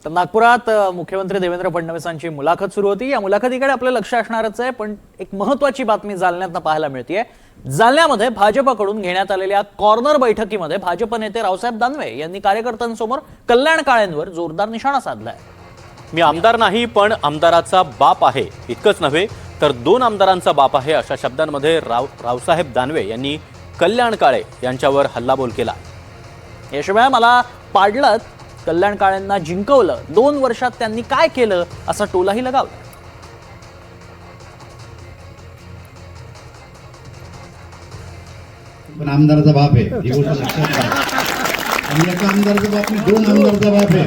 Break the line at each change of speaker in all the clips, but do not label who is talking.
तर नागपुरात मुख्यमंत्री देवेंद्र फडणवीसांची मुलाखत सुरू होती। या मुलाखतीकडे आपलं लक्ष असणारच आहे, पण एक महत्त्वाची बातमी जालन्यात पाहायला मिळतेय। जालन्यामध्ये भाजपकडून घेण्यात आलेल्या कॉर्नर बैठकीमध्ये भाजप नेते रावसाहेब दानवे यांनी कार्यकर्त्यांसमोर कल्याण काळेंवर जोरदार निशाणा लावलाय।
मी आमदार नाही, पण आमदाराचा बाप आहे, इतकंच नव्हे तर 2 आमदारांचा बाप आहे, अशा शब्दांमध्ये रावसाहेब दानवे यांनी कल्याण काळे यांच्यावर हल्लाबोल केला।
याशिवाय मला पाडलं, कल्याण काळेंना जिंकवलं, 2 वर्षात त्यांनी काय केलं असा टोलाही लगावला।
पण आमदाराचा बाप आहे ही गोष्ट लक्षात घ्या। आणि एका आमदाराचा बाप नाही, 2 आमदाराचा बाप आहे,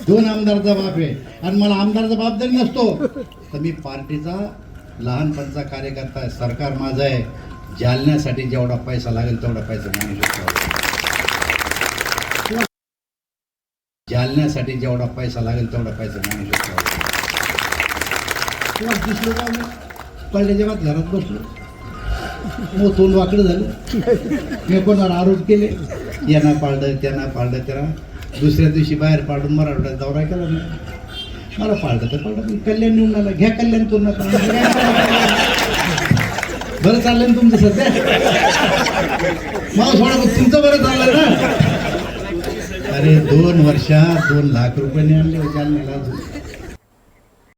2 आमदाराचा बाप आहे। आणि मला आमदाराचा बाप जरी नसतो तर मी पार्टीचा लहानपणचा कार्यकर्ता आहे। सरकार माझं आहे, जालन्यासाठी जेवढा पैसा लागेल तेवढा पैसा मी आणू शकतो। जालन्यासाठी जेवढा पैसा लागेल तेवढा पैसा मी आणू शकतो। दिसलो का मी पडल्याच्या बाद घरात बसलो, मग तोंड वाकडं झालं। मी कोणावर आरोप केले, यांना पाळलं त्यांना पाळलं, त्यांना दुसऱ्या दिवशी बाहेर पाडून मराठवाड्यात दौरा केला नाही। मला पाळलं तर पाळलं, मी कल्याण निवडून आला, घ्या कल्याण पूर्ण बरं चाललं ना तुमचं सध्या। मला थोडं तुमचं बरं चाललं ना। अरे 2 वर्षात 2 लाख रुपये आणले जालन्याला।